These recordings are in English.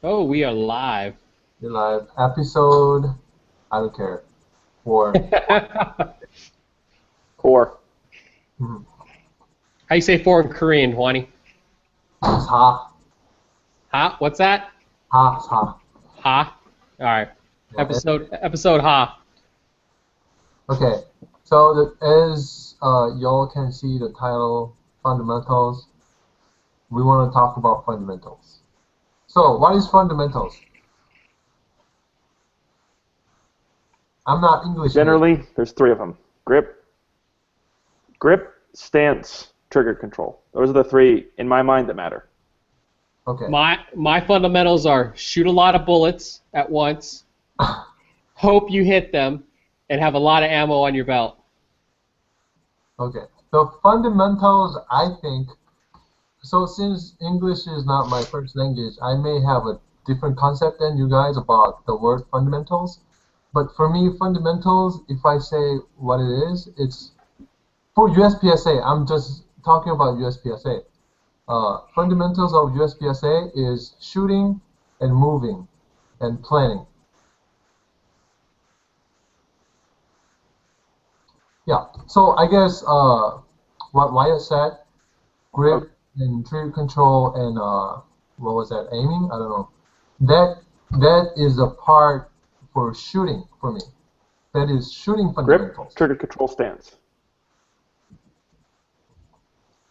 Oh, we are live. You're live. Episode, I don't care. Four. Or Mhm. How you say four in Korean, Juani? It's ha. Ha? What's that? Ha, it's ha. Ha? All right. Yeah, Episode ha. okay. So as y'all can see the title, Fundamentals, we want to talk about fundamentals. So what is fundamentals? I'm not English major. generally, there's three of them: grip, stance, trigger control. Those are the three in my mind that matter. Okay. My fundamentals are shoot a lot of bullets at once, hope you hit them, and have a lot of ammo on your belt. Okay. The fundamentals, I think, so since English is not my first language, I may have a different concept than you guys about the word fundamentals. But for me, fundamentals, if I say what it is, it's for USPSA. I'm just talking about USPSA. Fundamentals of USPSA is shooting and moving and planning. Yeah. So I guess what Wyatt said, Okay. grip and trigger control and what was that? Aiming? I don't know. That is a part for shooting for me. That is shooting Grip, fundamentals. trigger control, stance.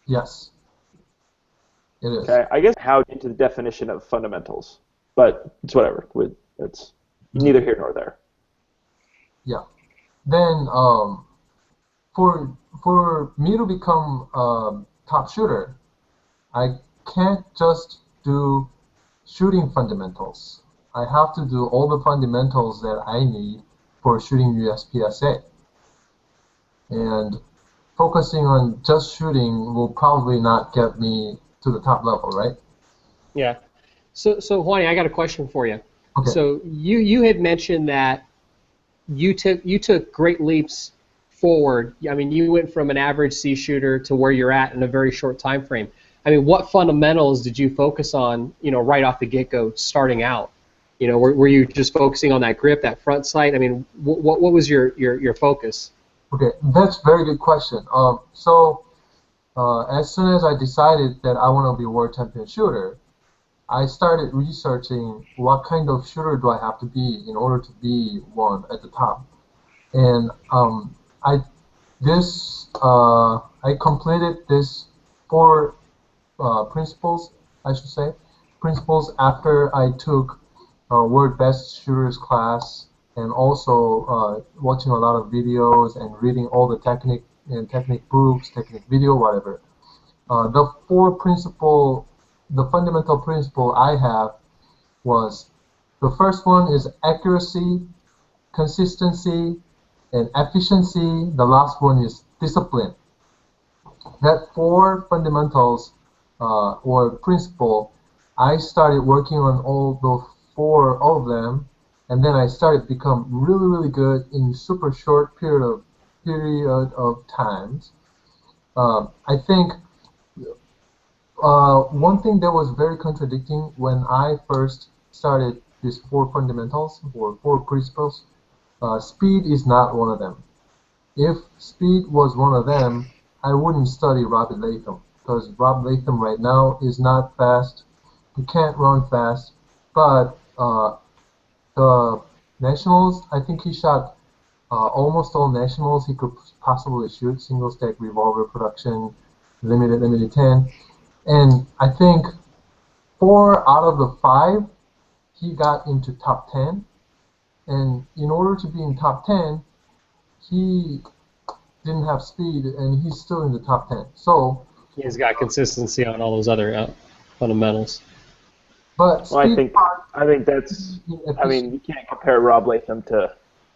Yes, it is. Okay, I guess how into the definition of fundamentals, but it's whatever. It's Mhm. neither here nor there. Yeah. Then for for me to become a top shooter, I can't just do shooting fundamentals. I have to do all the fundamentals that I need for shooting USPSA. And focusing on just shooting will probably not get me to the top level, right? Yeah. So Juani, I got a question for you. Okay. So you had mentioned that you took great leaps forward. I mean, you went from an average C shooter to where you're at in a very short time frame. I mean, what fundamentals did you focus on, right off the get-go, starting out? Were you just focusing on that grip, that front sight? I mean, what was your focus? Okay, that's a very good question. So as soon as I decided that I want to be a world champion shooter, I started researching what kind of shooter do I have to be in order to be one at the top. And I I completed this four principles, I should say, principles after I took World Best Shooters class and also watching a lot of videos and reading all the technique books, technique video, whatever. The fundamental principle I have was the first one is accuracy, consistency, and efficiency. The last one is discipline. That four fundamentals or principle, I started working on all those four of them, and then I started become really, really good in super short period of times. I think one thing that was very contradicting when I first started these four fundamentals or four principles, speed is not one of them. If speed was one of them, I wouldn't study Robbie Latham because Rob Latham right now is not fast. He can't run fast, but the nationals, I think he shot almost all nationals he could possibly shoot, single stack revolver production, limited 10. And I think four out of the five, he got into top 10. And in order to be in top 10, he didn't have speed, and he's still in the top 10. So, He's got consistency on all those other fundamentals. but Well, I speed think part I think that's. I mean, you can't compare Rob Latham to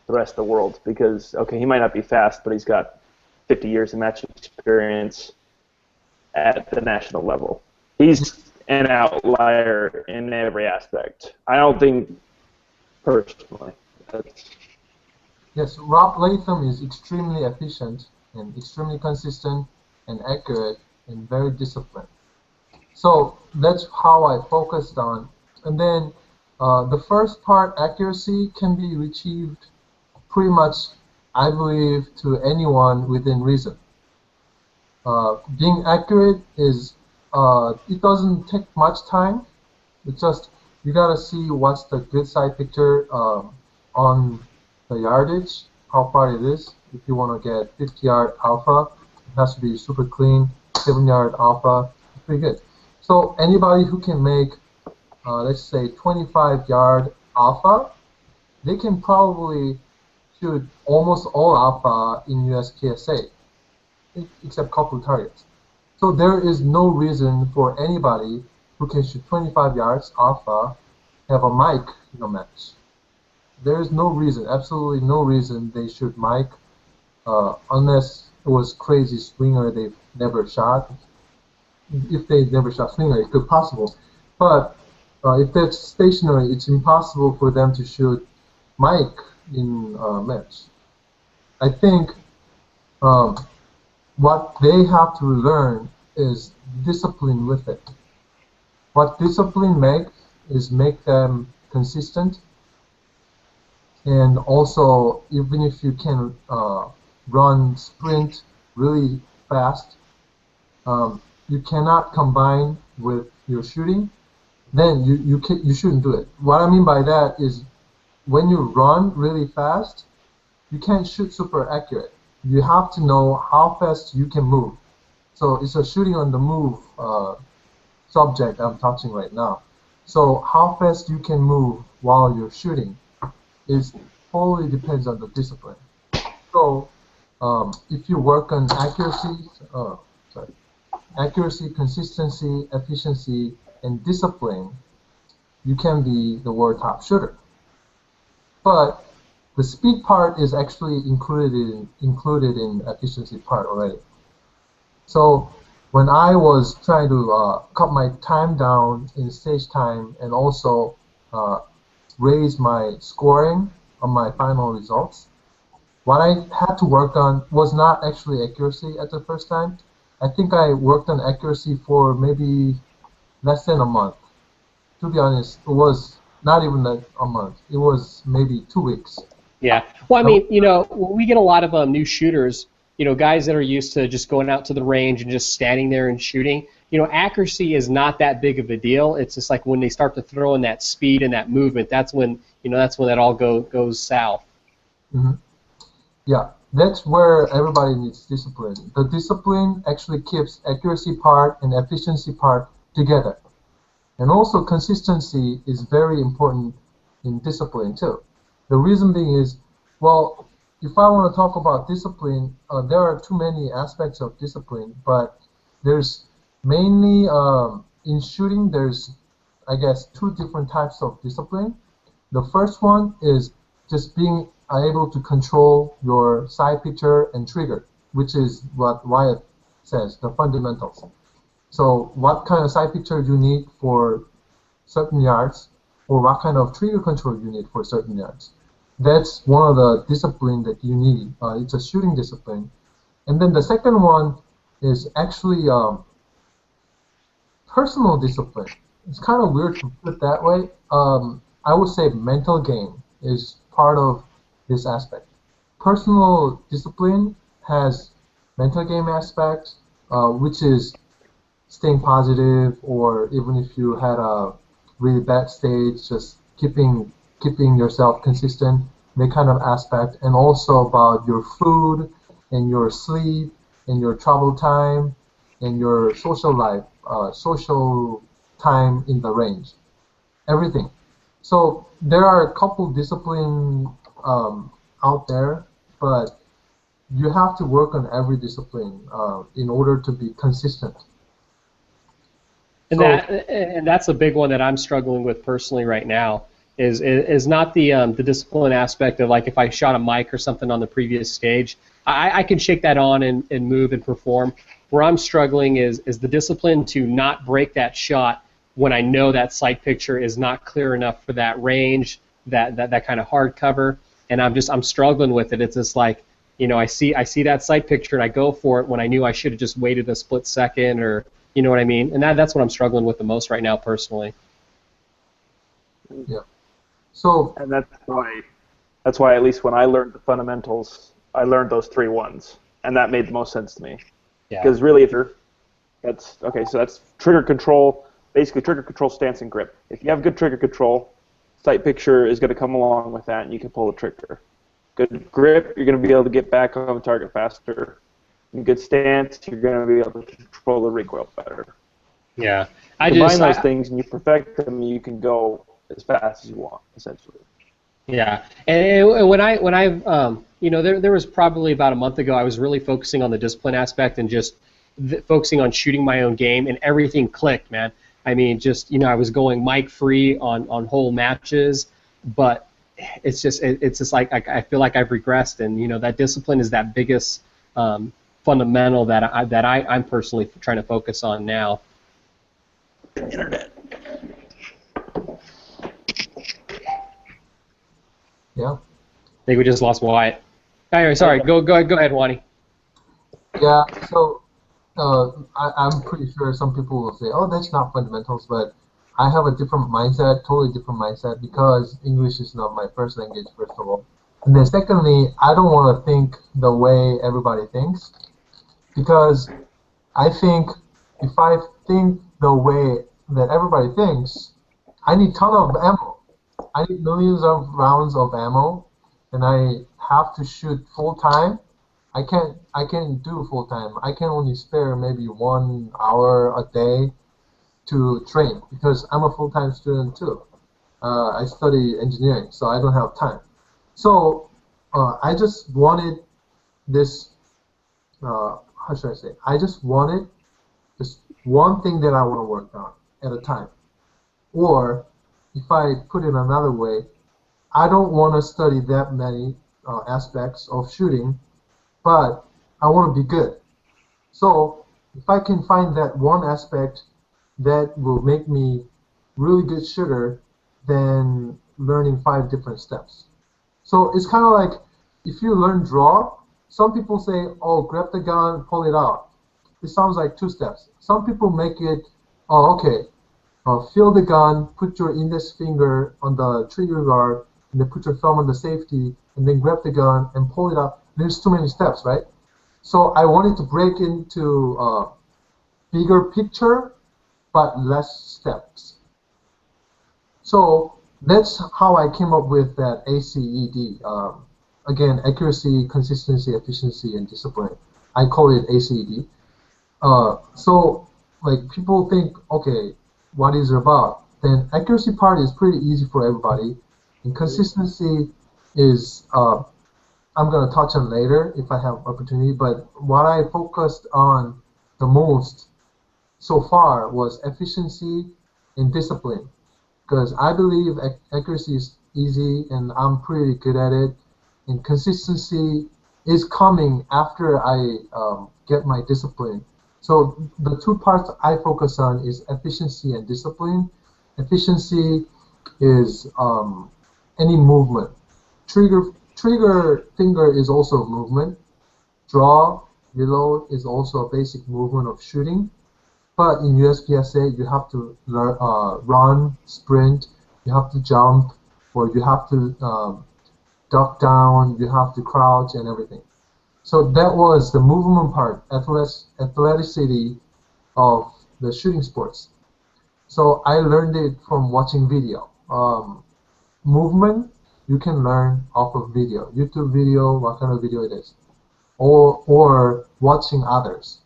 the rest of the world because okay, he might not be fast, but he's got 50 years of match experience at the national level. He's an outlier in every aspect. I don't think personally. That's, Yes, Rob Latham is extremely efficient and extremely consistent and accurate and very disciplined. So that's how I focused on. And then The first part, accuracy, can be achieved pretty much, I believe, to anyone within reason. Being accurate is, it doesn't take much time. It's just, you gotta see what's the good side picture on the yardage, how far it is. If you want to get 50-yard alpha, it has to be super clean. 7-yard alpha, it's pretty good. So anybody who can make, let's say, 25-yard alpha, they can probably shoot almost all alpha in USPSA, except a couple targets. So there is no reason for anybody who can shoot 25 yards alpha have a mic in a match. There is no reason, absolutely no reason they should mic unless it was crazy swinger they've never shot. If they never shot swinger, it could possible. But if that's stationary, it's impossible for them to shoot mic in a match. I think what they have to learn is discipline with it. What discipline makes is make them consistent, and also even if you can run sprint really fast, you cannot combine with your shooting, then you shouldn't do it. What I mean by that is when you run really fast, you can't shoot super accurate. You have to know how fast you can move. So it's a shooting on the move subject I'm touching right now. So how fast you can move while you're shooting is totally depends on the discipline. So if you work on accuracy, consistency, efficiency, and discipline, you can be the world top shooter. But the speed part is actually included in efficiency part already. So when I was trying to cut my time down in stage time and also raise my scoring on my final results, what I had to work on was not actually accuracy at the first time. I think I worked on accuracy for maybe less than a month. To be honest, it was not even a month. It was maybe 2 weeks. Yeah. Well, I mean, you know, we get a lot of new shooters, you know, guys that are used to just going out to the range and just standing there and shooting. You know, accuracy is not that big of a deal. It's just like when they start to throw in that speed and that movement, that's when that all goes south. Mm-hmm. Yeah, that's where everybody needs discipline. The discipline actually keeps accuracy part and efficiency part together. And also consistency is very important in discipline too. The reason being is, well, if I want to talk about discipline, there are too many aspects of discipline, but there's mainly, in shooting, there's, I guess, 2 different types of discipline. The first one is just being able to control your side picture and trigger, which is what Wyatt says, the fundamentals. So what kind of side picture you need for certain yards, or what kind of trigger control you need for certain yards. That's one of the disciplines that you need. It's a shooting discipline. And then the second one is actually personal discipline. It's kind of weird to put it that way. I would say mental game is part of this aspect. Personal discipline has mental game aspect, which is staying positive, or even if you had a really bad stage, just keeping yourself consistent, that kind of aspect, and also about your food and your sleep and your travel time and your social life, social time in the range, everything. So there are a couple disciplines out there, but you have to work on every discipline in order to be consistent. And that's a big one that I'm struggling with personally right now. Is not the discipline aspect of, like, if I shot a mic or something on the previous stage, I can shake that on and move and perform. Where I'm struggling is the discipline to not break that shot when I know that sight picture is not clear enough for that range, that kind of hard cover, and I'm struggling with it. It's just like, you know, I see that sight picture and I go for it when I knew I should have just waited a split second, or you know what I mean? And that's what I'm struggling with the most right now personally. Yeah. So And that's why at least when I learned the fundamentals, I learned those 3 ones, and that made the most sense to me. Yeah. Because really, if you're that's okay, so that's trigger control, basically trigger control, stance, and grip. If you have good trigger control, sight picture is going to come along with that, and you can pull the trigger. Good grip, you're going to be able to get back on the target faster. And good stance, you're going to be able to control the recoil better. Yeah. Combine those things and you perfect them, you can go as fast as you want, essentially. Yeah, and when I there was probably about a month ago I was really focusing on the discipline aspect and just focusing on shooting my own game, and everything clicked, man. I mean, just I was going mic free on whole matches, but it's just like I feel like I've regressed, and that discipline is that biggest fundamental that I'm personally trying to focus on now. Internet. yeah. I think we just lost Wyatt. Anyway, sorry. Go ahead, Wani. Yeah, so I'm pretty sure some people will say, oh, that's not fundamentals, but I have a different mindset, totally different mindset, because English is not my first language, first of all. And then secondly, I don't want to think the way everybody thinks, because I think if I think the way that everybody thinks, I need ton of ammo. I need millions of rounds of ammo, and I have to shoot full time. I can't do full time. I can only spare maybe 1 hour a day to train because I'm a full time student too. I study engineering, so I don't have time. So I just wanted this. How should I say? I just wanted just one thing that I want to work on at a time. Or if I put it another way, I don't want to study that many aspects of shooting, but I want to be good. So if I can find that one aspect that will make me really good shooter, then learning 5 different steps. So it's kind of like if you learn draw, some people say, oh, grab the gun, pull it out. It sounds like 2 steps. Some people make it, oh, okay, feel the gun, put your index finger on the trigger guard, and then put your thumb on the safety, and then grab the gun and pull it out. There's too many steps, right? So I wanted to break into bigger picture, but less steps. So that's how I came up with that ACED. Again, accuracy, consistency, efficiency, and discipline. I call it ACED. So like people think, okay, what is it about? Then accuracy part is pretty easy for everybody, and consistency is I'm going to touch on later if I have opportunity. But what I focused on the most so far was efficiency and discipline, because I believe accuracy is easy and I'm pretty good at it, and consistency is coming after I get my discipline. So the 2 parts I focus on is efficiency and discipline. Efficiency is any movement. Trigger finger is also movement. Draw, reload is also a basic movement of shooting. But in USPSA, you have to learn, run, sprint, you have to jump, or you have to duck down, you have to crouch, and everything. So that was the movement part, athleticity of the shooting sports. So I learned it from watching video. Movement, you can learn off of video. YouTube video, what kind of video it is. Or watching others.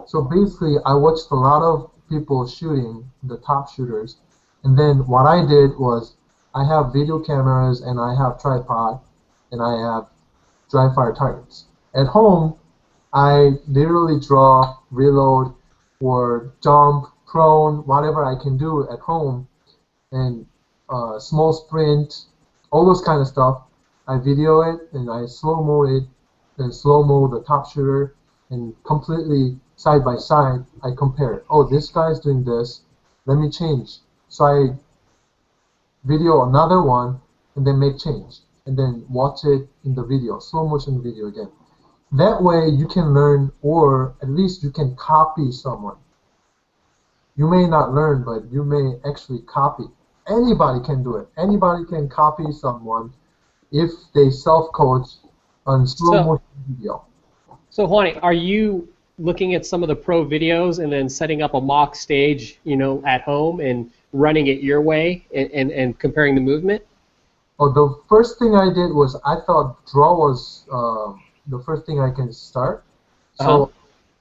So basically, I watched a lot of people shooting, the top shooters, and then what I did was I have video cameras and I have tripod and I have dry fire targets. At home, I literally draw, reload, or jump, prone, whatever I can do at home, and small sprint, all those kind of stuff. I video it and I slow-mo it, and slow-mo the top shooter, and completely side by side, I compare. Oh, this guy's doing this. Let me change. So I video another one and then make change. And then watch it in the video, slow motion video again. That way you can learn, or at least you can copy someone. You may not learn, but you may actually copy. Anybody can do it. Anybody can copy someone if they self-coach on slow So, motion video. so Juani, are you looking at some of the pro videos and then setting up a mock stage, at home and running it your way and comparing the movement? Oh, the first thing I did was I thought draw was the first thing I can start. Uh-huh. So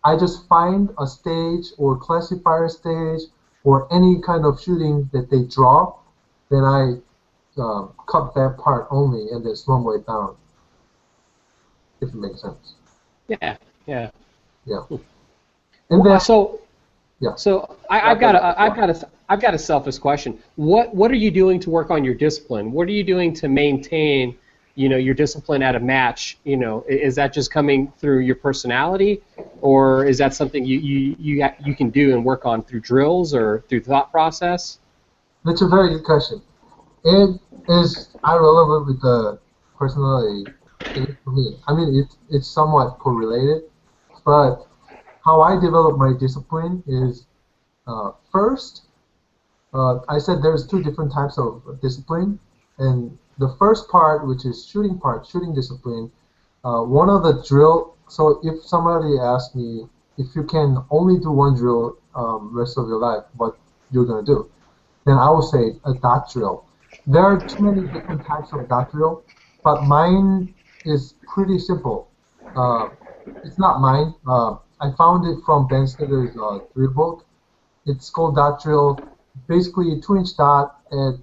I just find a stage or classifier stage or any kind of shooting that they draw, then I cut that part only and then slow it down, if it makes sense. Yeah, yeah. Yeah. And then, So, yeah. I've got a selfish question. What are you doing to work on your discipline? What are you doing to maintain, your discipline at a match? Is that just coming through your personality, or is that something you can do and work on through drills or through thought process? That's a very good question. It is irrelevant with the personality thing for me. I mean, it's somewhat correlated, but how I develop my discipline is first, I said there's two different types of discipline, and the first part, which is shooting part, shooting discipline, one of the drill. So if somebody asks me if you can only do one drill rest of your life, what you're gonna do, then I will say a dot drill. There are too many different types of dot drill, but mine is pretty simple. Uh, it's not mine. I found it from Ben Snyder's drill book. It's called dot drill. Basically, a 2-inch dot at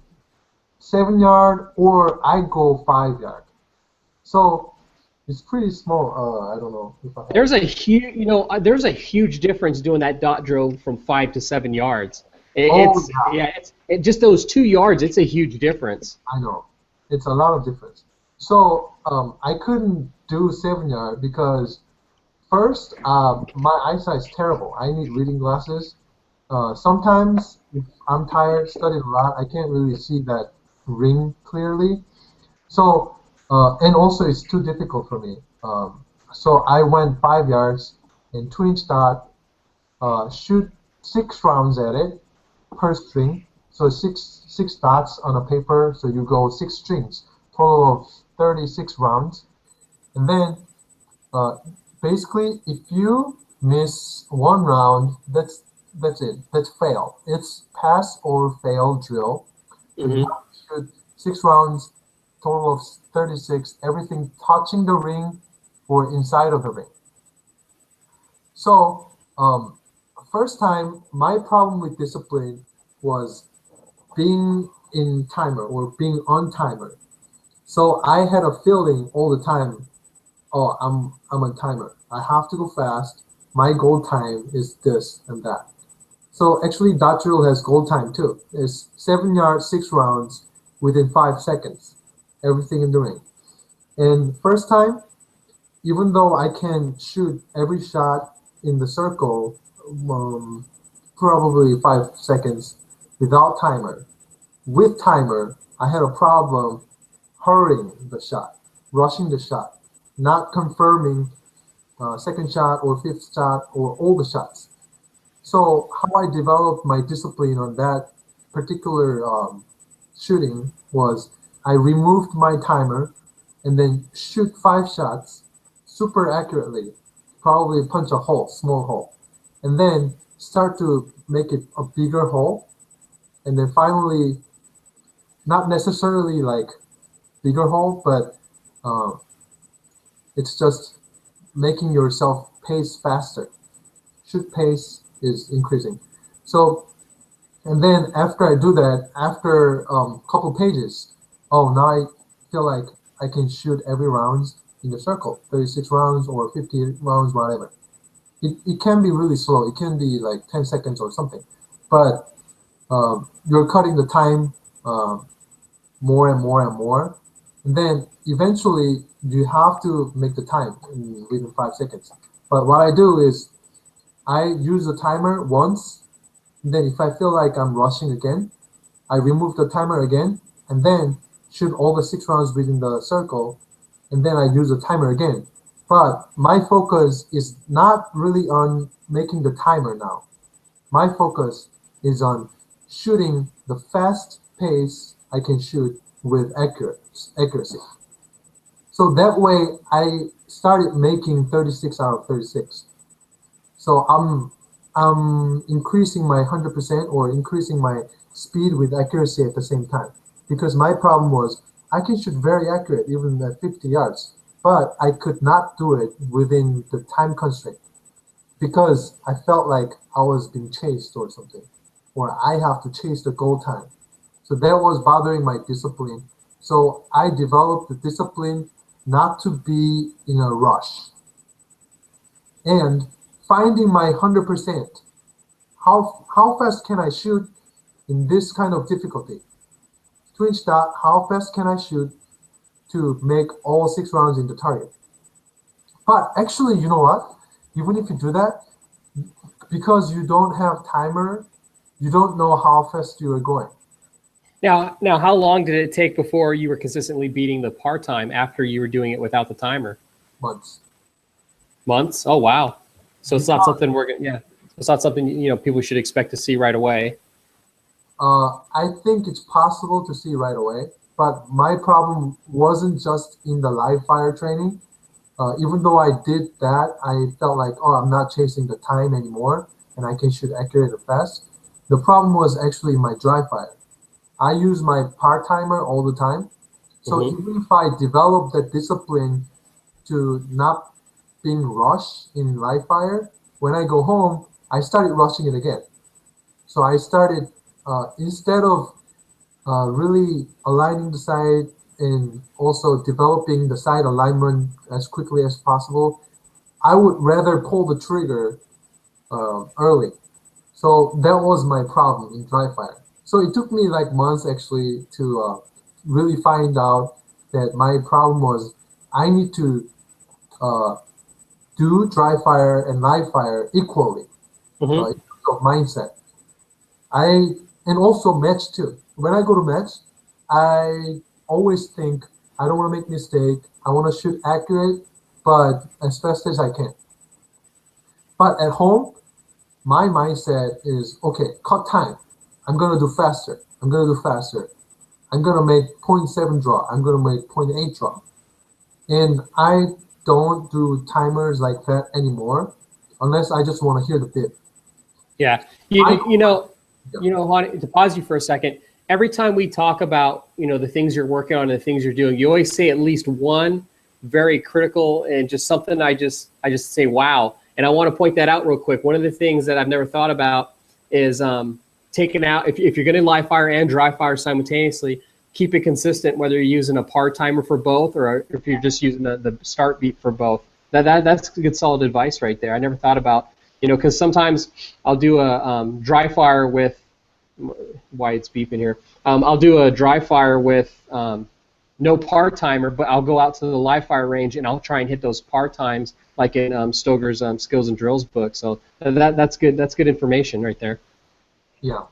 7 yard, or I go 5 yard. So it's pretty small. I don't know if I have. There's a huge difference doing that dot drill from 5 to 7 yards. Oh It's yeah, yeah, just those 2 yards. It's a huge difference. I know. It's a lot of difference. So I couldn't do 7 yard because first, my eyesight's terrible. I need reading glasses. Sometimes, if I'm tired, studied a lot, I can't really see that ring clearly. So, and also it's too difficult for me. So I went 5 yards and 2-inch dot, shoot 6 rounds at it per string. So six dots on a paper. So you go 6 strings, total of 36 rounds, and then uh, basically, if you miss one round, that's it. That's fail. It's pass or fail drill. So you Hmm. have to shoot 6 rounds, total of 36. Everything touching the ring or inside of the ring. So first time, my problem with discipline was being in timer or being on timer. So I had a feeling all the time, oh, I'm on timer. I have to go fast. My goal time is this and that. So actually, dot drill has goal time too. It's 7 yards, 6 rounds within 5 seconds. Everything in the ring. And first time, even though I can shoot every shot in the circle, um, probably 5 seconds without timer. With timer, I had a problem hurrying the shot, rushing the shot, not confirming second shot or fifth shot or all the shots. So how I developed my discipline on that particular shooting was I removed my timer and then shoot 5 shots super accurately, probably punch a hole, small hole, and then start to make it a bigger hole, and then finally, not necessarily like bigger hole, but uh, it's just making yourself pace faster. Shoot pace is increasing. So, and then after I do that, after a couple pages, oh, now I feel like I can shoot every round in the circle, 36 rounds or 50 rounds, whatever. It can be really slow. It can be like 10 seconds or something. But you're cutting the time more and more and more. And then eventually you have to make the time within 5 seconds. But what I do is I use the timer once, and then if I feel like I'm rushing again, I remove the timer again, and then shoot all the 6 rounds within the circle, and then I use the timer again. But my focus is not really on making the timer now. My focus is on shooting the fast pace I can shoot with accuracy. So that way, I started making 36 out of 36. So I'm increasing my 100% or increasing my speed with accuracy at the same time. Because my problem was I can shoot very accurate even at 50 yards, but I could not do it within the time constraint because I felt like I was being chased or something, or I have to chase the goal time. So that was bothering my discipline. So I developed the discipline not to be in a rush and finding my 100%. How fast can I shoot in this kind of difficulty? Twinge dot, how fast can I shoot to make all 6 rounds in the target? But actually, you know what? Even if you do that, because you don't have timer, you don't know how fast you are going. Now, how long did it take before you were consistently beating the par time after you were doing it without the timer? Months. Months? Oh, wow. So it's not something it's not something people should expect to see right away. I think it's possible to see right away, but my problem wasn't just in the live fire training. Even though I did that, I felt like, oh, I'm not chasing the time anymore, and I can shoot accurate or fast. The problem was actually my dry fire. I use my par timer all the time. So even if I develop the discipline to not being rushed in live fire, when I go home, I started rushing it again. So I started, instead of really aligning the sight and also developing the sight alignment as quickly as possible, I would rather pull the trigger early. So that was my problem in dry fire. So it took me like months actually to really find out that my problem was I need to do dry fire and live fire equally in terms of mindset. And also match too. When I go to match, I always think I don't want to make mistake. I want to shoot accurate, but as fast as I can. But at home, my mindset is okay. Cut time. I'm gonna do faster. I'm gonna do faster. I'm gonna make 0.7 draw. I'm gonna make 0.8 draw. And I don't do timers like that anymore, unless I just want to hear the bit. Yeah, Juan, to pause you for a second. Every time we talk about the things you're working on and the things you're doing, you always say at least one very critical and just something I just say wow. And I want to point that out real quick. One of the things that I've never thought about is taking out if you're going to live fire and dry fire simultaneously, keep it consistent whether you're using a par timer for both or if you're just using the start beat for both. That's good solid advice right there. I never thought about because sometimes I'll do a dry fire with why it's beeping here. I'll do a dry fire with no par timer, but I'll go out to the live fire range and I'll try and hit those par times like in Stoger's Skills and Drills book. So that's good. That's good information right there. Yeah.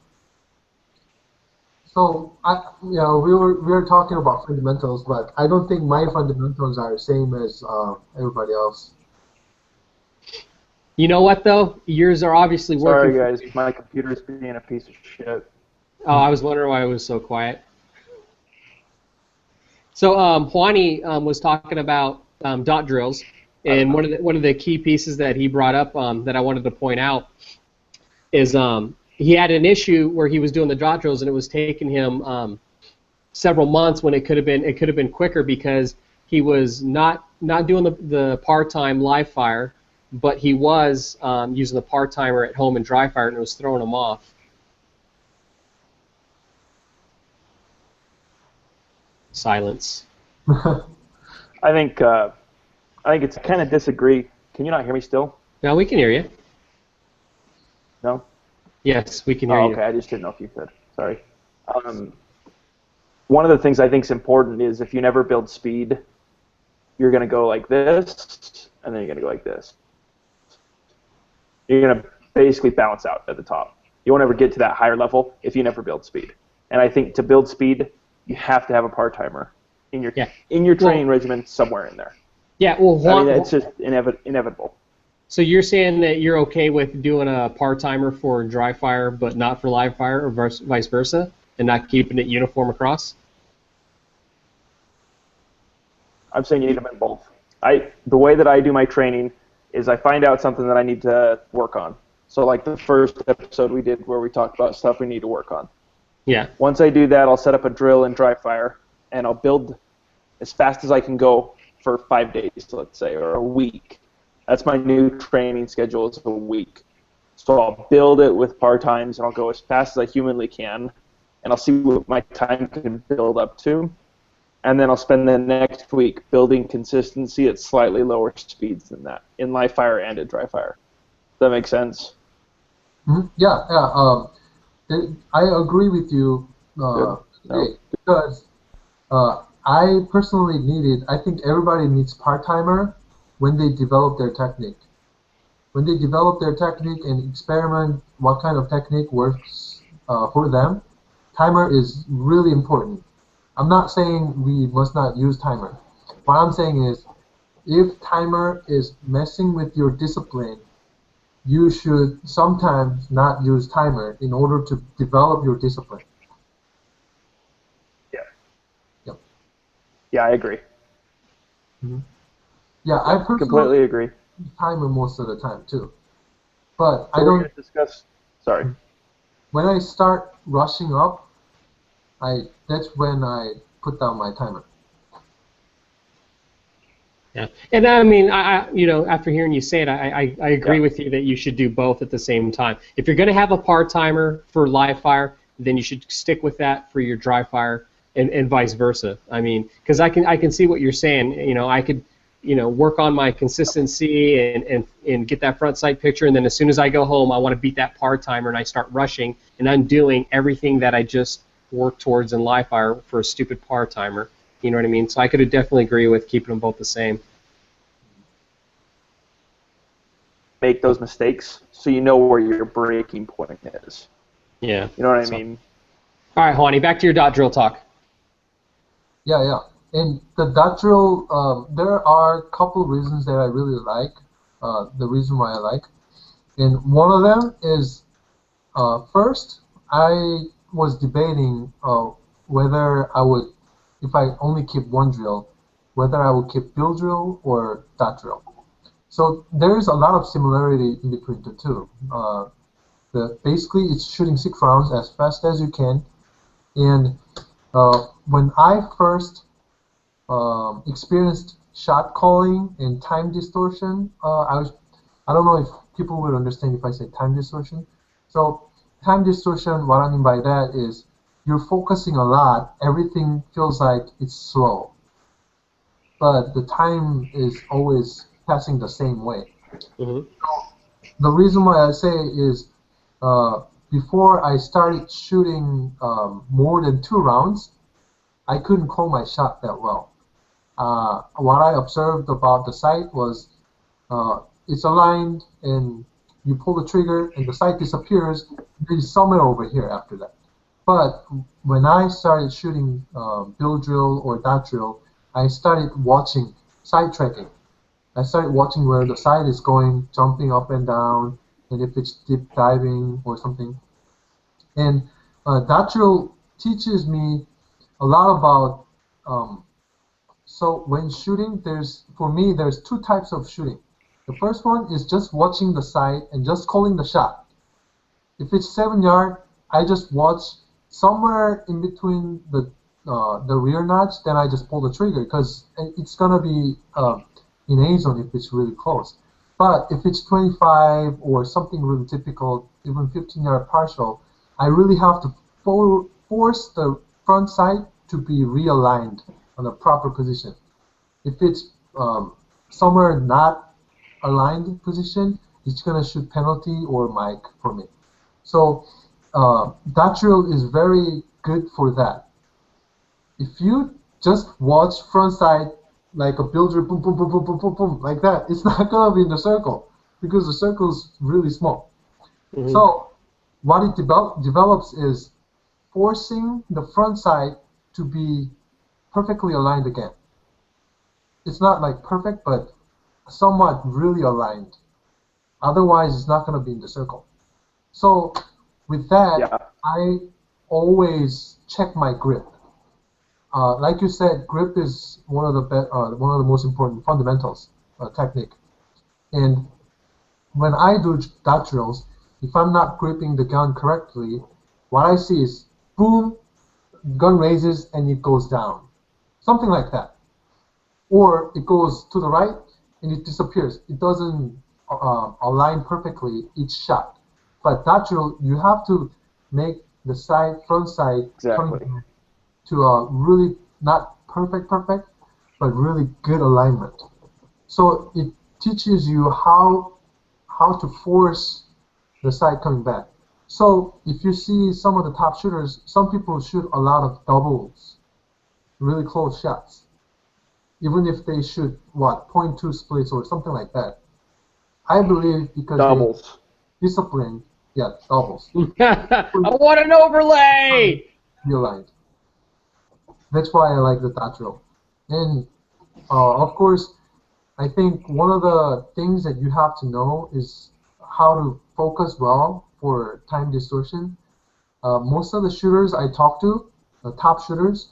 So we were talking about fundamentals, but I don't think my fundamentals are the same as everybody else. You know what though? Yours are obviously working. Sorry guys, my computer's being a piece of shit. Oh, I was wondering why it was so quiet. So Juani was talking about dot drills, and one of the key pieces that he brought up that I wanted to point out is he had an issue where he was doing the dot drills and it was taking him several months when it could have been quicker because he was not doing the par time live fire, but he was using the par timer at home and dry fire and it was throwing him off. Silence. I think it's kind of disagree. Can you not hear me still? No, we can hear you. No? Yes, we can hear you. Okay, I just didn't know if you could. Sorry. One of the things I think is important is if you never build speed, you're going to go like this, and then you're going to go like this. You're going to basically balance out at the top. You won't ever get to that higher level if you never build speed. And I think to build speed, you have to have a par timer in your training regimen somewhere in there. Yeah, well, it's just inevitable. So you're saying that you're okay with doing a par timer for dry fire, but not for live fire, or vice versa? and not keeping it uniform across? I'm saying you need them in both. The way that I do my training is I find out something that I need to work on. So like the first episode we did where we talked about stuff we need to work on. Yeah. Once I do that, I'll set up a drill in dry fire, and I'll build as fast as I can go for 5 days, let's say, or a week. That's my new training schedule, is a week. So I'll build it with part-times, and I'll go as fast as I humanly can, and I'll see what my time can build up to. And then I'll spend the next week building consistency at slightly lower speeds than that, in live fire and in dry fire. Does that make sense? Mm-hmm. Yeah. I agree with you because I personally needed. I think everybody needs part-timer when they develop their technique. When they develop their technique and experiment what kind of technique works for them, timer is really important. I'm not saying we must not use timer. What I'm saying is, if timer is messing with your discipline, you should sometimes not use timer in order to develop your discipline. Yeah. Yep. Yeah, I agree. Mm-hmm. Yeah, I personally completely agree. use timer most of the time too. But I So we're don't. going to discuss. Sorry. When I start rushing up, that's when I put down my timer. Yeah, and I mean, after hearing you say it, I agree with you that you should do both at the same time. If you're going to have a part timer for live fire, then you should stick with that for your dry fire, and vice versa. I mean, because I can see what you're saying. I could, work on my consistency and get that front sight picture, and then as soon as I go home, I want to beat that part timer, and I start rushing and undoing everything that I just worked towards in live fire for a stupid part timer. You know what I mean? So I could definitely agree with keeping them both the same. Make those mistakes so you know where your breaking point is. Yeah. You know what I mean? All right, Juani, back to your dot drill talk. Yeah. And the dot drill, there are a couple reasons that I really like. The reason why I like, and one of them is first, I was debating whether I would, if I only keep one drill, whether I would keep bill drill or dot drill. So there's a lot of similarity in between the two. Basically, it's shooting 6 rounds as fast as you can. And when I first experienced shot calling and time distortion, I don't know if people would understand if I say time distortion. So time distortion, what I mean by that is you're focusing a lot, everything feels like it's slow, but the time is always passing the same way. Mm-hmm. The reason why I say is before I started shooting more than 2 rounds, I couldn't call my shot that well. What I observed about the sight was it's aligned and you pull the trigger and the sight disappears. It's somewhere over here after that. But when I started shooting bill drill or dot drill, I started watching sight tracking. I started watching where the sight is going, jumping up and down, and if it's deep diving or something. And dot drill teaches me a lot about. So when shooting, for me there's 2 types of shooting. The first one is just watching the sight and just calling the shot. If it's 7 yard, I just watch somewhere in between the rear notch, then I just pull the trigger because it's gonna be in A zone if it's really close. But if it's 25 or something really typical, even 15-yard partial, I really have to force the front sight to be realigned on the proper position. If it's somewhere not aligned position, it's gonna shoot penalty or mic for me. So dot drill is very good for that. If you just watch front side like a builder, boom, boom, boom, boom, boom, boom, boom, like that, it's not gonna be in the circle because the circle is really small. Mm-hmm. So what it develops is forcing the front side to be perfectly aligned again. It's not like perfect, but somewhat really aligned. Otherwise, it's not gonna be in the circle. So with that, always check my grip. Like you said, grip is one of the most important fundamentals technique. And when I do dot drills, if I'm not gripping the gun correctly, what I see is boom, gun raises and it goes down, something like that. Or it goes to the right and it disappears. It doesn't align perfectly each shot. But dot drill, you have to make the front side Exactly. coming to a really not perfect, but really good alignment. So it teaches you how to force the side coming back. So if you see some of the top shooters, some people shoot a lot of doubles, really close shots, even if they shoot what .2 splits or something like that. I believe because Doubles. they disciplined, yeah, doubles. I want an overlay. Realigned. That's why I like the dot drill. And of course, I think one of the things that you have to know is how to focus well for time distortion. Most of the shooters I talk to, the top shooters,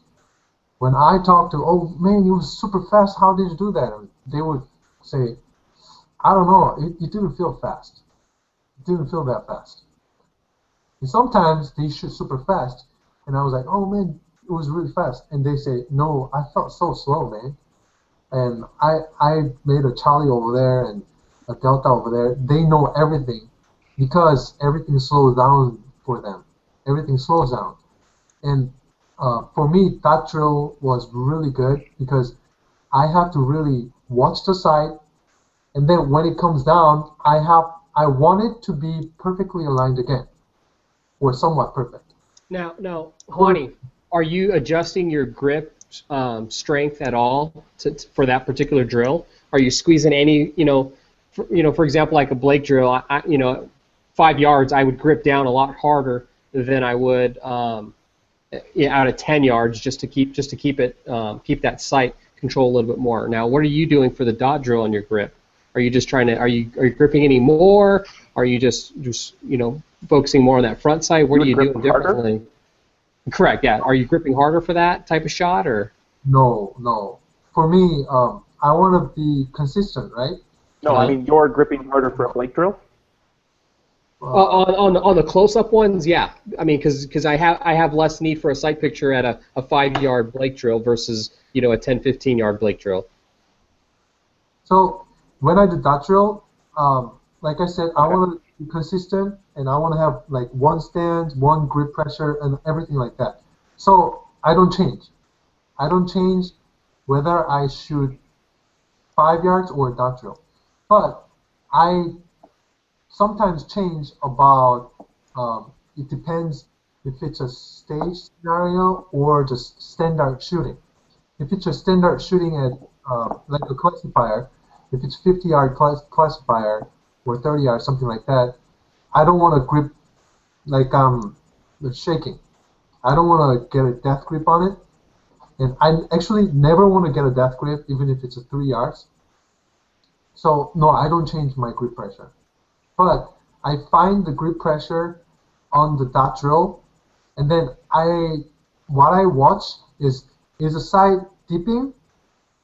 when I talk to, oh man, you were super fast, how did you do that? And they would say, I don't know, it didn't feel fast. It didn't feel that fast. And sometimes they shoot super fast, and I was like, oh man, it was really fast. And they say, no, I felt so slow, man. And I made a Charlie over there and a Delta over there. They know everything because everything slows down for them. Everything slows down. And for me, that drill was really good because I have to really watch the side, and then when it comes down, I want it to be perfectly aligned again, or somewhat perfect. Now, Juani, are you adjusting your grip strength at all for that particular drill? Are you squeezing any, for example, like a Blake drill, 5 yards, I would grip down a lot harder than I would out of 10 yards just to keep that sight control a little bit more. Now, what are you doing for the dot drill on your grip? Are you just are you gripping any more? Are you just focusing more on that front sight? What are you doing differently? Harder? Correct, yeah. Are you gripping harder for that type of shot, or? No. For me, I want to be consistent, right? No, I mean you're gripping harder for a Blake drill. On the close-up ones, yeah. I mean, because I have less need for a sight picture at a 5-yard Blake drill versus a 10-15 yard Blake drill. So when I do dot drill, like I said, I want to be consistent, and I want to have like one stance, one grip pressure, and everything like that. So I don't change. I don't change whether I shoot 5 yards or a dot drill. But I sometimes change about, it depends if it's a stage scenario or just standard shooting. If it's a standard shooting at like a classifier, if it's 50-yard classifier or 30 yards, something like that, I don't want to grip like shaking. I don't want to get a death grip on it. And I actually never want to get a death grip even if it's a 3 yards. So no, I don't change my grip pressure. But I find the grip pressure on the dot drill, and then what I watch is the side dipping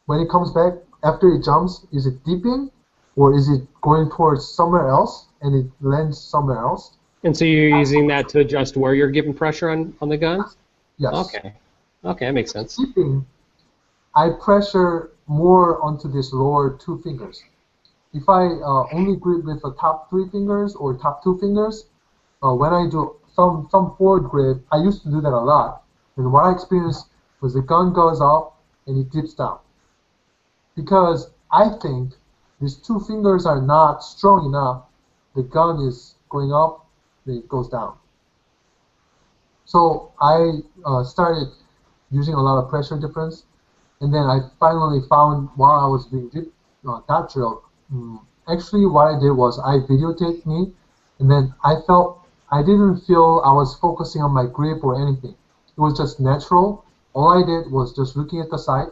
when it comes back after it jumps? Is it dipping, or is it going towards somewhere else and it lands somewhere else? And so you're using that to adjust where you're giving pressure on the gun? Yes. Okay, that makes sense. Dipping, I pressure more onto these lower 2 fingers. If I only grip with the top 3 fingers or top 2 fingers, when I do some forward grip, I used to do that a lot. And what I experienced was the gun goes up and it dips down. Because I think these 2 fingers are not strong enough, the gun is going up, then it goes down. So I started using a lot of pressure difference, and then I finally found while I was doing dot drill, actually what I did was I videotaped me, and then I didn't feel I was focusing on my grip or anything. It was just natural. All I did was just looking at the sight,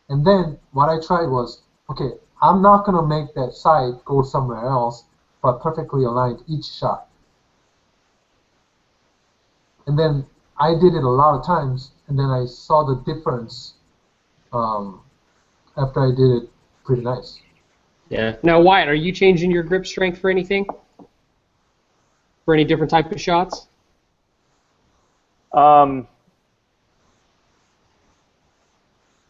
and then what I tried was, okay, I'm not going to make that sight go somewhere else, but perfectly aligned each shot. And then I did it a lot of times, and then I saw the difference after I did it pretty nice. Yeah. Now, Wyatt, are you changing your grip strength for anything? For any different type of shots?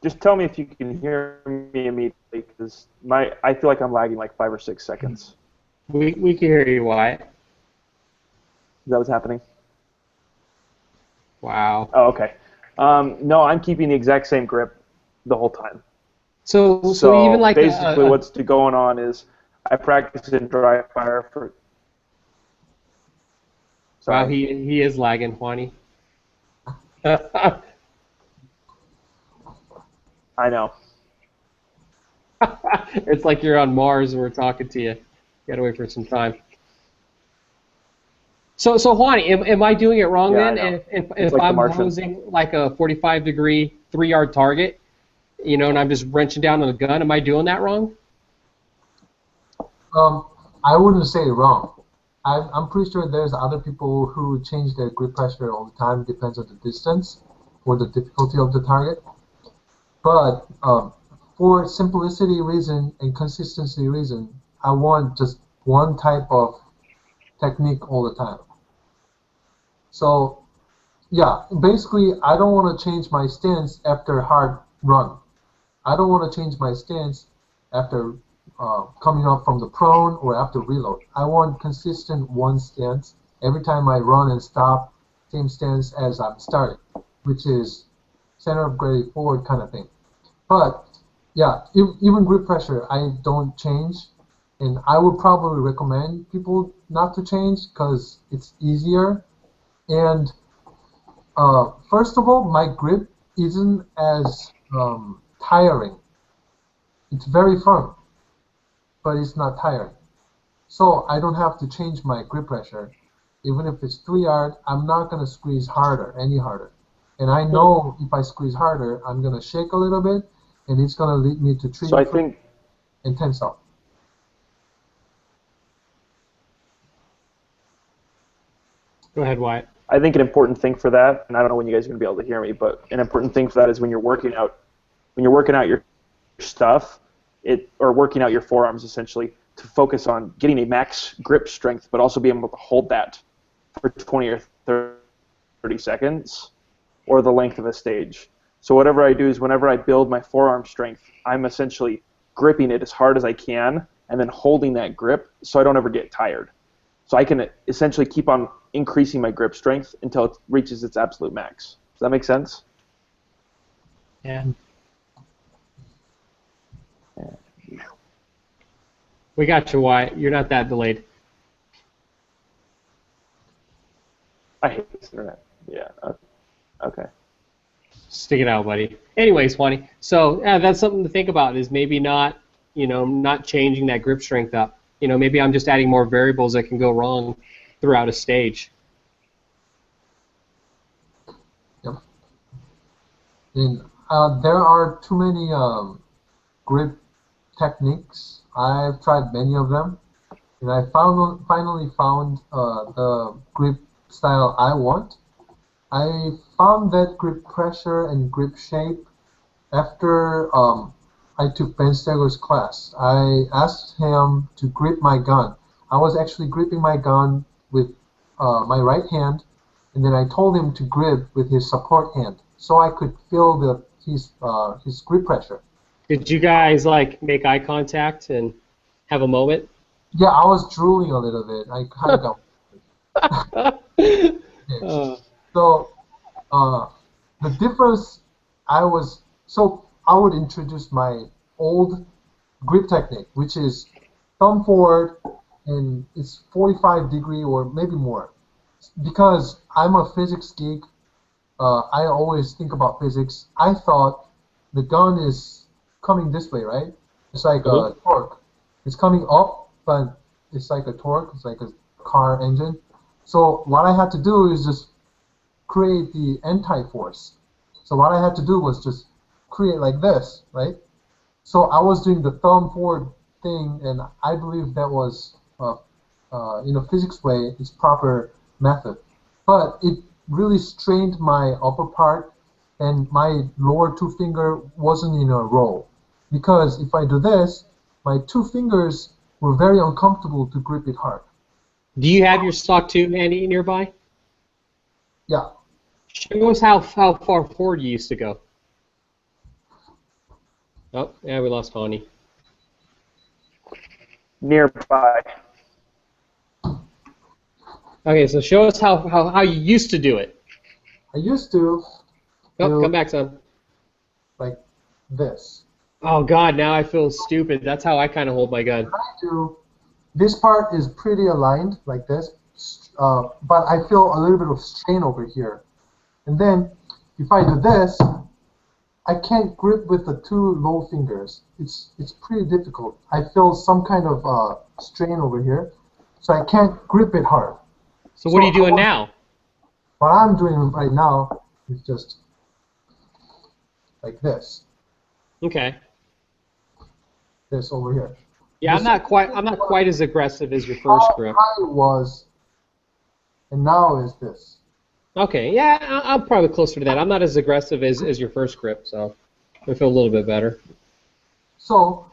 Just tell me if you can hear me immediately, because I feel like I'm lagging like 5 or 6 seconds. We can hear you, Wyatt. Is that what's happening? Wow. Oh, okay. No, I'm keeping the exact same grip the whole time. So even like basically what's going on is I practice in dry fire for... Sorry. Wow, he is lagging, Juani. I know. It's like you're on Mars and we're talking to you. You gotta wait for some time. So Juani, am I doing it wrong Yeah, then? If like I'm hosing like a 45-degree 3-yard target, you know, and I'm just wrenching down on the gun, am I doing that wrong? I wouldn't say wrong. I'm pretty sure there's other people who change their grip pressure all the time. Depends on the distance or the difficulty of the target. But for simplicity reason and consistency reason, I want just one type of technique all the time. So yeah, basically I don't want to change my stance after a hard run. I don't want to change my stance after coming up from the prone or after reload. I want consistent one stance every time I run and stop, same stance as I'm starting, which is center of gravity forward kind of thing. But yeah, even grip pressure, I don't change, and I would probably recommend people not to change because it's easier. And first of all, my grip isn't as tiring. It's very firm, but it's not tiring. So I don't have to change my grip pressure. Even if it's 3-yard, I'm not going to squeeze harder, any harder. And I know if I squeeze harder, I'm going to shake a little bit, and it's going to lead me to trigger and tense up. Go ahead, Wyatt. I think an important thing for that, and I don't know when you guys are going to be able to hear me, but an important thing for that is when you're working out your stuff, or working out your forearms essentially, to focus on getting a max grip strength, but also being able to hold that for 20 or 30 seconds, or the length of a stage. So whatever I do is whenever I build my forearm strength, I'm essentially gripping it as hard as I can, and then holding that grip so I don't ever get tired. So I can essentially keep on increasing my grip strength until it reaches its absolute max. Does that make sense? Yeah. We got you, Wyatt. You're not that delayed. I hate this internet. Yeah. Okay. Stick it out, buddy. Anyways, Juani, so yeah, that's something to think about, is maybe not changing that grip strength up. You know, maybe I'm just adding more variables that can go wrong throughout a stage. Yep. And there are too many grip techniques. I've tried many of them, and I finally found the grip style I want. I found that grip pressure and grip shape after I took Ben Steger's class. I asked him to grip my gun. I was actually gripping my gun with my right hand, and then I told him to grip with his support hand, so I could feel his grip pressure. Did you guys like make eye contact and have a moment? Yeah, I was drooling a little bit. I kind of got. So the difference, I would introduce my old grip technique, which is thumb forward, and it's 45-degree or maybe more. Because I'm a physics geek, I always think about physics. I thought the gun is coming this way, right? It's like a torque. It's coming up, but it's like a torque. It's like a car engine. So what I had to do is just create the anti-force. So what I had to do was just create like this, right? So I was doing the thumb forward thing, and I believe that was, in a physics way, its proper method. But really strained my upper part, and my lower two finger wasn't in a row. Because if I do this, my two fingers were very uncomfortable to grip it hard. Do you have your stock 2 handy nearby? Yeah. Show us how far forward you used to go. Oh, yeah, we lost Honey. Nearby. Okay, so show us how you used to do it. I used to Oh, do come back, son. like this. Oh, God, now I feel stupid. That's how I kind of hold my gun. This part is pretty aligned like this, but I feel a little bit of strain over here. And then if I do this, I can't grip with the two low fingers. It's pretty difficult. I feel some kind of strain over here, so I can't grip it hard. So what are you doing now? What I'm doing right now is just like this. Okay. This over here. Yeah, I'm not quite as aggressive as your first grip. How it was, and now is this. Okay, yeah, I'm probably closer to that. I'm not as aggressive as your first grip, so I feel a little bit better. So,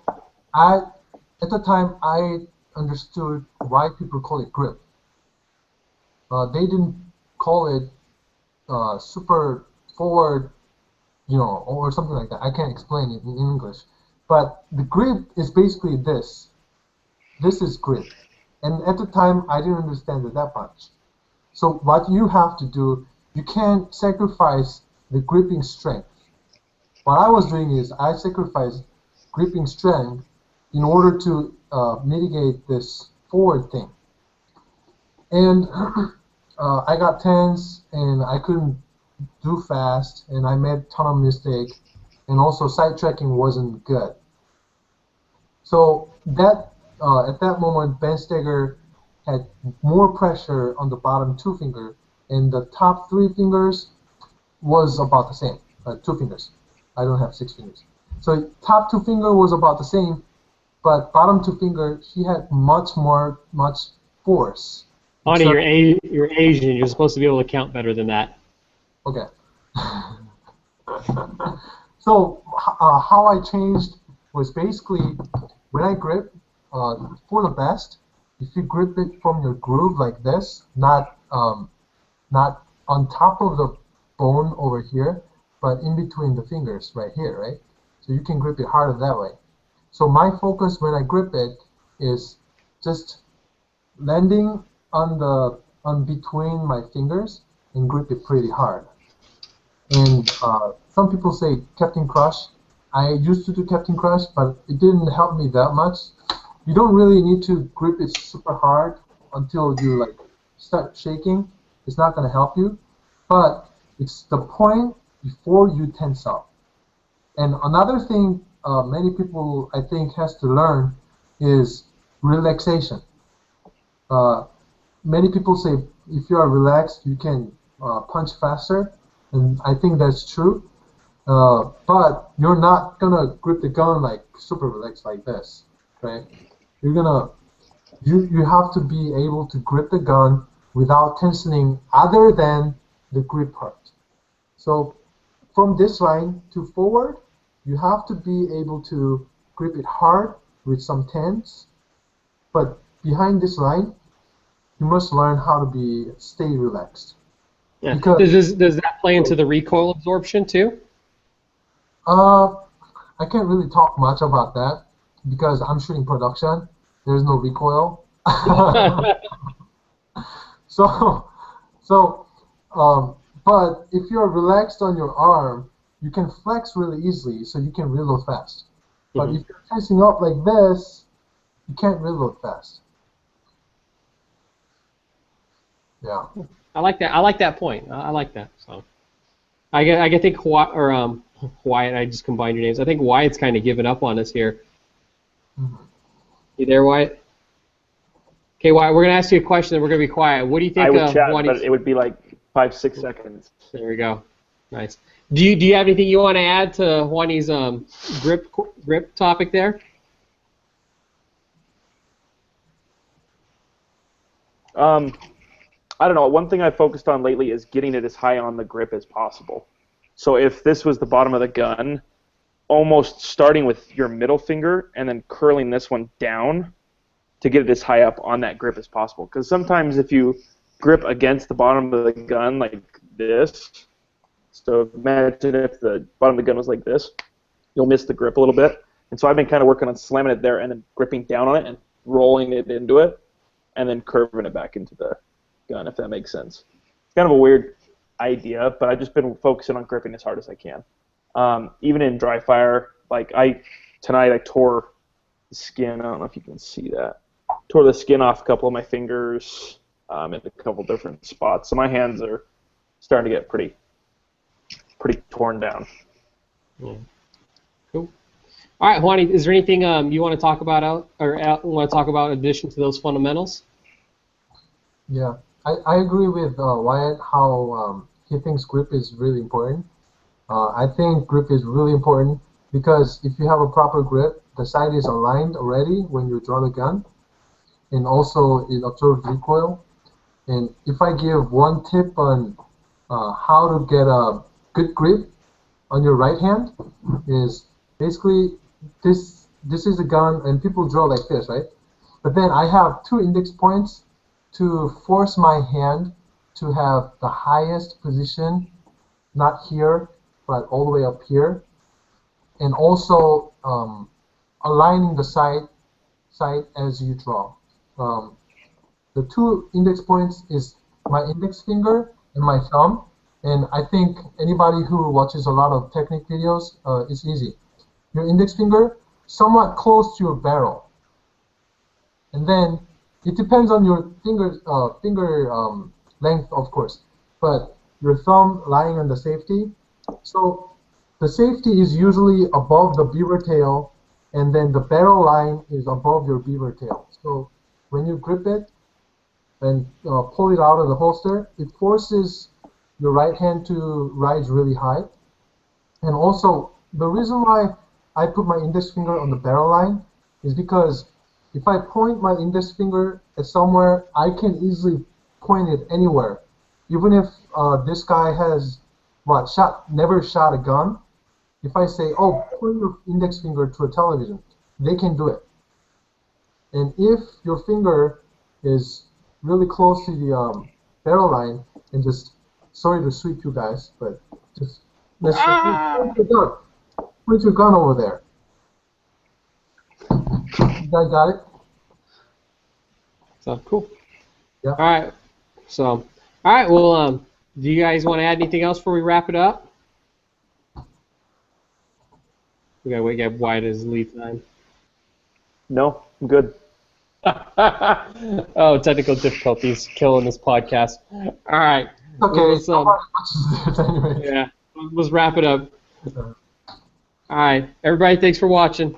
at the time, I understood why people call it grip. They didn't call it super forward, or something like that. I can't explain it in English. But the grip is basically this. This is grip. And at the time, I didn't understand it that much. So what you have to do, you can't sacrifice the gripping strength. What I was doing is I sacrificed gripping strength in order to mitigate this forward thing. And I got tense, and I couldn't do fast, and I made a ton of mistakes, and also side tracking wasn't good. So that at that moment, Ben Steger had more pressure on the bottom two finger, and the top three fingers was about the same. 2 fingers. I don't have 6 fingers. So top 2 finger was about the same, but bottom 2 finger, he had much force. Honey, you're Asian. You're supposed to be able to count better than that. Okay. So how I changed was basically when I grip, for the best, if you grip it from your groove like this, not on top of the bone over here, but in between the fingers right here, right? So you can grip it harder that way. So my focus when I grip it is just landing on between my fingers and grip it pretty hard. And some people say Captain Crush. I used to do Captain Crush, but it didn't help me that much. You don't really need to grip it super hard until you start shaking. It's not going to help you, but it's the point before you tense up. And another thing many people I think has to learn is relaxation. Many people say if you are relaxed, you can punch faster, and I think that's true. But you're not gonna grip the gun like super relaxed like this, right? You're gonna you have to be able to grip the gun without tensioning other than the grip part. So from this line to forward, you have to be able to grip it hard with some tense, but behind this line, you must learn how to stay relaxed. Yeah. Does that play into the recoil absorption too? I can't really talk much about that because I'm shooting production. There's no recoil. But if you're relaxed on your arm, you can flex really easily, so you can reload fast. But if you're tensing up like this, you can't reload fast. Yeah. I like that. I like that point. I like that. So, I think Wyatt. I just combined your names. I think Wyatt's kind of given up on us here. You there, Wyatt? Okay, Wyatt. We're gonna ask you a question, and we're gonna be quiet. What do you think? I would chat, but it would be like 5-6 seconds. There we go. Nice. Do you have anything you want to add to Juani's grip topic there? I don't know. One thing I focused on lately is getting it as high on the grip as possible. So if this was the bottom of the gun, almost starting with your middle finger and then curling this one down to get it as high up on that grip as possible. Because sometimes if you grip against the bottom of the gun like this, so imagine if the bottom of the gun was like this, you'll miss the grip a little bit. And so I've been kind of working on slamming it there and then gripping down on it and rolling it into it and then curving it back into the gun, if that makes sense. It's kind of a weird idea, but I've just been focusing on gripping as hard as I can. Even in dry fire, like tonight I tore the skin. I don't know if you can see that. Tore the skin off a couple of my fingers in a couple different spots. So my hands are starting to get pretty torn down. Yeah. Cool. All right, Juani, is there anything you want to talk about want to talk about in addition to those fundamentals? Yeah, I agree with Wyatt how he thinks grip is really important. I think grip is really important because if you have a proper grip, the sight is aligned already when you draw the gun, and also it absorbs recoil. And if I give one tip on how to get a good grip on your right hand, is basically this is a gun, and people draw like this, right? But then I have two index points to force my hand to have the highest position, not here, but all the way up here, and also aligning the sight as you draw. The two index points is my index finger and my thumb, and I think anybody who watches a lot of technique videos, it's easy. Your index finger somewhat close to your barrel, and then it depends on your finger length, of course, but your thumb lying on the safety. So the safety is usually above the beaver tail, and then the barrel line is above your beaver tail. So when you grip it and pull it out of the holster, it forces your right hand to rise really high. And also, the reason why I put my index finger on the barrel line is because if I point my index finger at somewhere, I can easily point it anywhere. Even if this guy has never shot a gun, if I say, oh, point your index finger to a television, they can do it. And if your finger is really close to the barrel line, and just, sorry to sweep you guys, but just let's point your gun over there. You guys got it? So cool. Yeah. All right. So, all right. Well, do you guys want to add anything else before we wrap it up? We gotta wait. Get Wyatt his lead time. No, I'm good. Oh, technical difficulties killing this podcast. All right. Okay. Yeah. Let's wrap it up. All right. Everybody, thanks for watching.